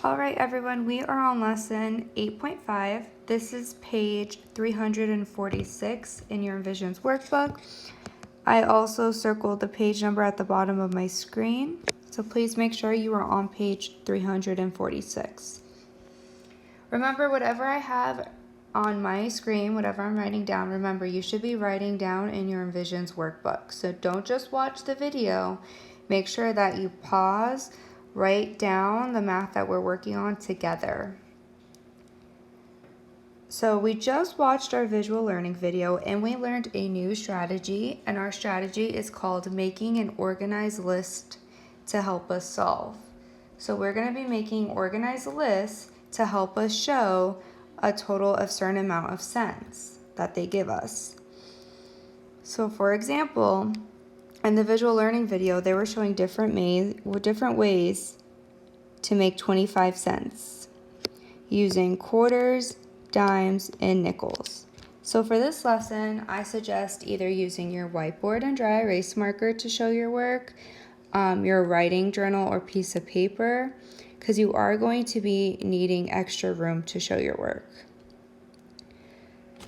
All right, everyone, we are on lesson 8.5. This is page 346 in your Envisions workbook. I also circled the page number at the bottom of my screen, so please make sure you are on page 346. Remember, whatever I have on my screen, whatever I'm writing down, remember you should be writing down in your Envisions workbook. So don't just watch the video. Make sure that you pause, write down the math that we're working on together. So we just watched our visual learning video and we learned a new strategy, and our strategy is called making an organized list to help us solve. So we're going to be making organized lists to help us show a total of certain amount of cents that they give us. So for example, in the visual learning video, they were showing different ways to make 25 cents using quarters, dimes, and nickels. So for this lesson, I suggest either using your whiteboard and dry erase marker to show your work, your writing journal or piece of paper, because you are going to be needing extra room to show your work.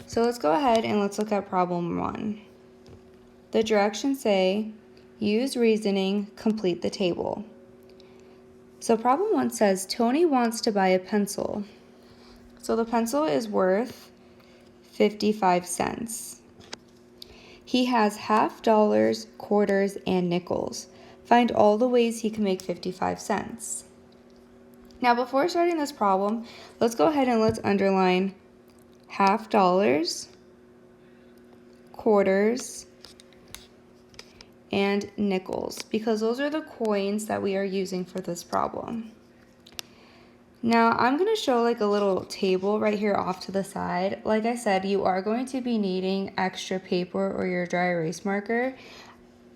So let's go ahead and let's look at problem 1. The directions say, use reasoning, complete the table. So problem 1 says, Tony wants to buy a pencil. So the pencil is worth 55 cents. He has half dollars, quarters, and nickels. Find all the ways he can make 55 cents. Now before starting this problem, let's go ahead and let's underline half dollars, quarters, and nickels, because those are the coins that we are using for this problem. Now I'm going to show like a little table right here off to the side. Like I said, you are going to be needing extra paper or your dry erase marker.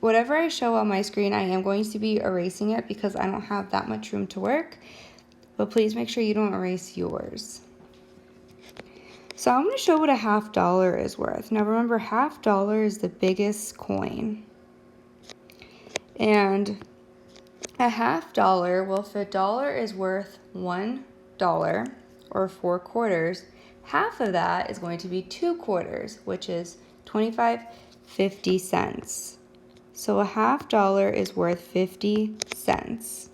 Whatever I show on my screen, I am going to be erasing it because I don't have that much room to work, but please make sure you don't erase yours. So I'm going to show what a half dollar is worth. Now remember, half dollar is the biggest coin. And a half dollar, well, if a dollar is worth $1 or 4 quarters, half of that is going to be 2 quarters, which is 50 cents. So a half dollar is worth 50 cents.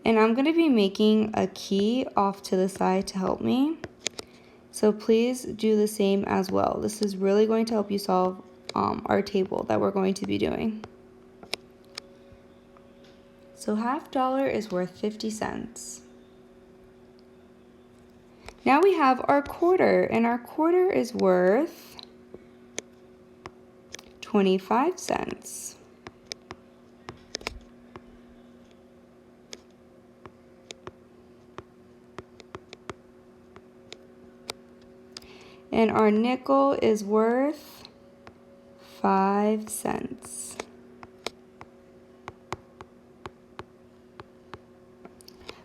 And I'm going to be making a key off to the side to help me. So please do the same as well. This is really going to help you solve our table that we're going to be doing. So half dollar is worth 50 cents. Now we have our quarter, and our quarter is worth 25 cents. And our nickel is worth 5 cents.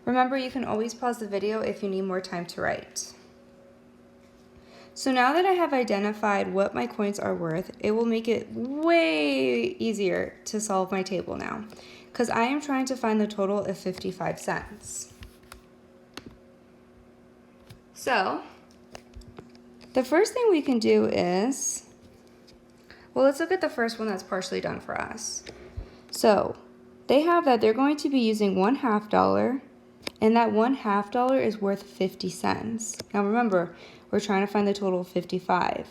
Remember, you can always pause the video if you need more time to write. So now that I have identified what my coins are worth, it will make it way easier to solve my table now, because I am trying to find the total of 55 cents. So the first thing we can do is, well, let's look at the first one that's partially done for us. So they have that they're going to be using $1 dollar, and that $1 is worth 50 cents. Now remember, we're trying to find the total of 55.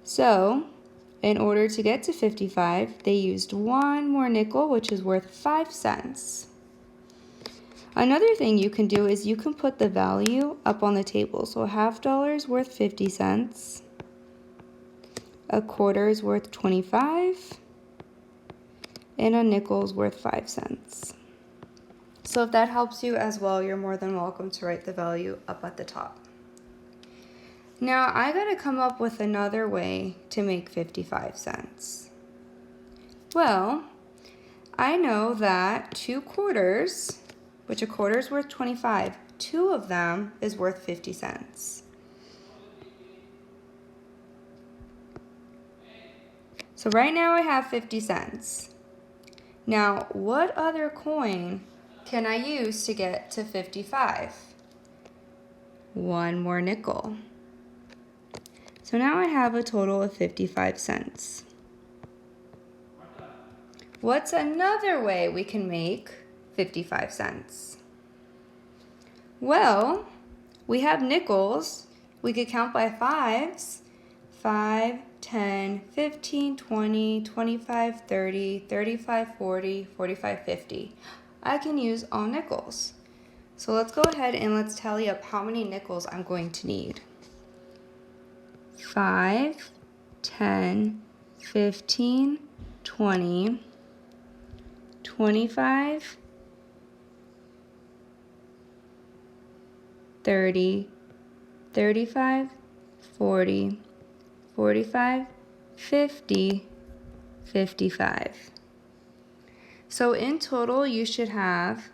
So in order to get to 55, they used one more nickel, which is worth 5 cents. Another thing you can do is you can put the value up on the table. So a half dollar is worth 50 cents. A quarter is worth 25. And a nickel is worth 5 cents. So if that helps you as well, you're more than welcome to write the value up at the top. Now I gotta come up with another way to make 55 cents. Well, I know that 2 quarters, which a quarter is worth 25, 2 of them is worth 50 cents. So right now I have 50 cents. Now, what other coin can I use to get to 55? One more nickel. So now I have a total of 55 cents. What's another way we can make 55 cents? Well, we have nickels. We could count by fives. 5, 10, 15, 20, 25, 30, 35, 40, 45, 50. I can use all nickels. So let's go ahead and let's tally up how many nickels I'm going to need. 5, 10, 15, 20, 25, 30, 35, 40, 45, 50, 55. So in total, you should have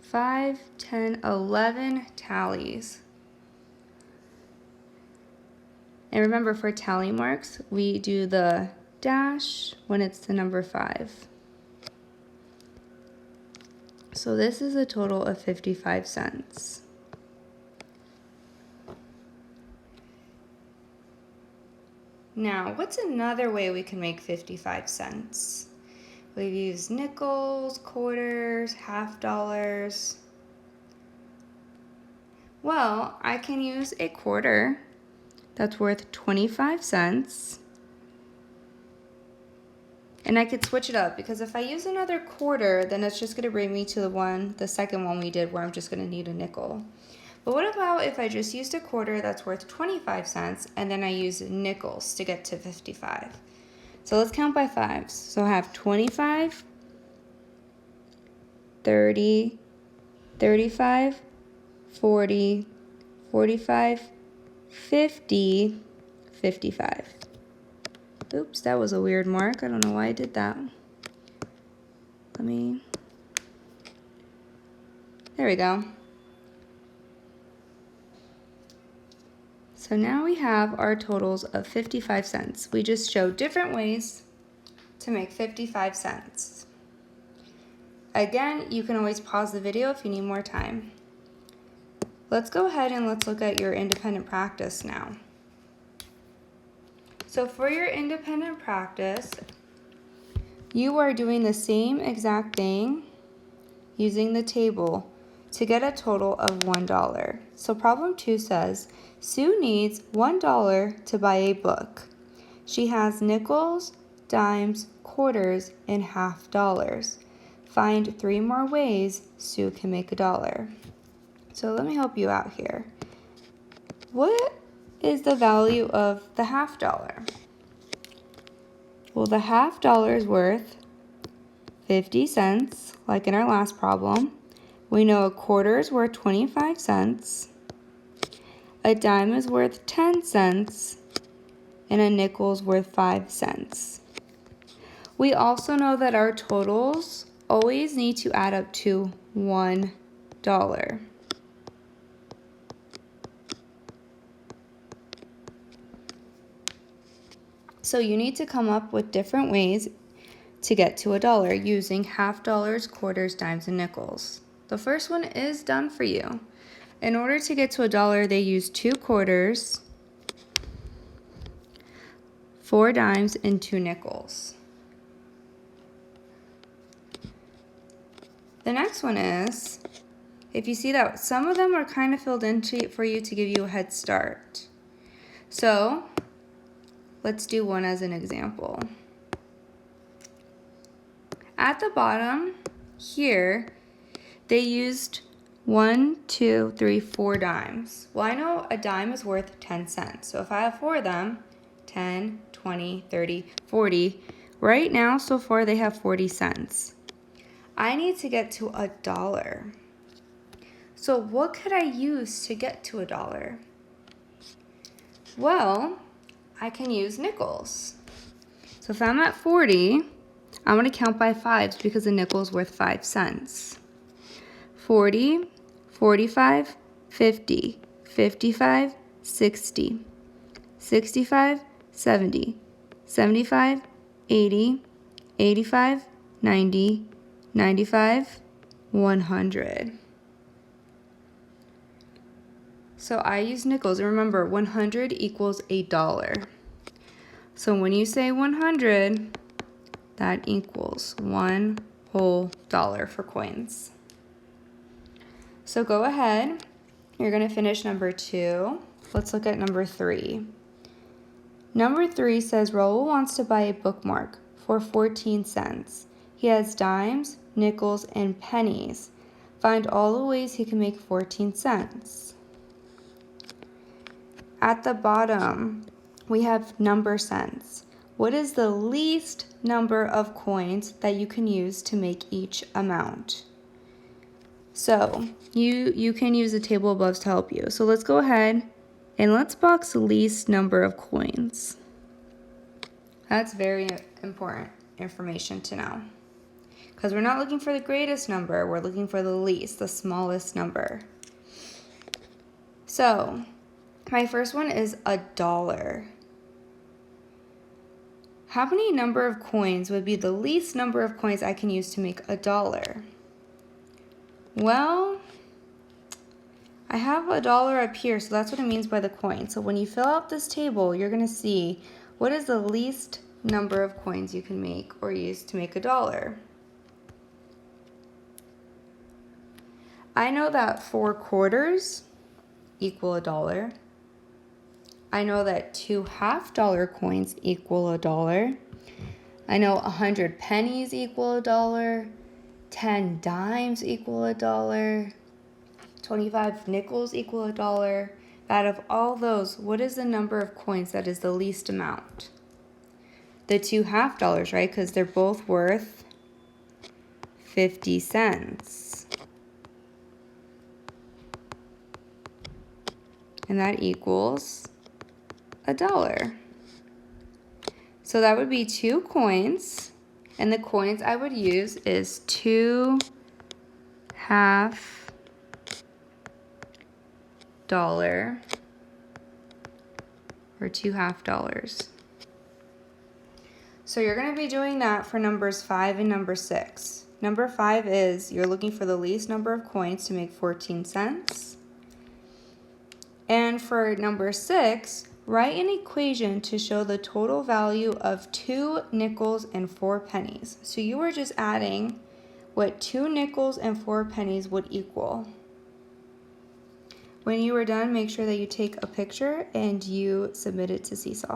5, 10, 11 tallies. And remember, for tally marks, we do the dash when it's the number 5. So this is a total of 55 cents. Now, what's another way we can make 55 cents? We've used nickels, quarters, half dollars. Well, I can use a quarter that's worth 25 cents. And I could switch it up, because if I use another quarter, then it's just gonna bring me to the second one we did, where I'm just gonna need a nickel. But what about if I just used a quarter that's worth 25 cents and then I use nickels to get to 55? So let's count by fives. So I have 25, 30, 35, 40, 45, 50, 55. Oops, that was a weird mark. I don't know why I did that. There we go. So now we have our totals of 55 cents. We just showed different ways to make 55 cents. Again, you can always pause the video if you need more time. Let's go ahead and let's look at your independent practice now. So for your independent practice, you are doing the same exact thing using the table to get a total of $1. So problem 2 says, Sue needs $1 to buy a book. She has nickels, dimes, quarters, and half dollars. Find 3 more ways Sue can make $1. So let me help you out here. What is the value of the half dollar? Well, the half dollar is worth 50 cents, like in our last problem. We know a quarter is worth 25 cents. A dime is worth 10 cents. And a nickel is worth 5 cents. We also know that our totals always need to add up to $1. So you need to come up with different ways to get to $1 using half dollars, quarters, dimes, and nickels. The first one is done for you. In order to get to $1, they use 2 quarters, 4 dimes, and 2 nickels. The next one is, if you see that some of them are kind of filled in for you to give you a head start. So let's do one as an example. At the bottom here, they used 1, 2, 3, 4 dimes. Well, I know a dime is worth 10 cents. So if I have 4 of them, 10, 20, 30, 40. Right now, so far, they have 40 cents. I need to get to $1. So what could I use to get to $1? Well, I can use nickels. So if I'm at 40, I'm going to count by fives because a nickel is worth 5 cents. 40, 45, 50, 55, 60, 65, 70, 75, 80, 85, 90, 95, 100. So I use nickels, and remember 100 equals $1. So when you say 100, that equals $1 whole for coins. So go ahead, you're gonna finish number 2. Let's look at number 3. Number 3 says Raul wants to buy a bookmark for 14 cents. He has dimes, nickels, and pennies. Find all the ways he can make 14 cents. At the bottom, we have number cents. What is the least number of coins that you can use to make each amount? So you can use the table above to help you. So let's go ahead and let's box least number of coins. That's very important information to know, because we're not looking for the greatest number, we're looking for the least, the smallest number. So my first one is $1. How many number of coins would be the least number of coins I can use to make $1? Well, I have $1 up here, so that's what it means by the coin. So when you fill out this table, you're going to see what is the least number of coins you can make or use to make $1. I know that 4 quarters equal $1. I know that 2 half-dollar coins equal $1. I know 100 pennies equal $1. 10 dimes equal $1. 25 nickels equal $1. Out of all those, what is the number of coins that is the least amount? The 2 half-dollars, right? Because they're both worth 50 cents. And that equals $1. So that would be 2 coins, and the coins I would use is 2 half-dollar or 2 half-dollars. So you're going to be doing that for numbers 5 and number 6. Number 5 is you're looking for the least number of coins to make 14 cents. And for number 6, write an equation to show the total value of 2 nickels and 4 pennies. So you are just adding what 2 nickels and 4 pennies would equal. When you are done, make sure that you take a picture and you submit it to Seesaw.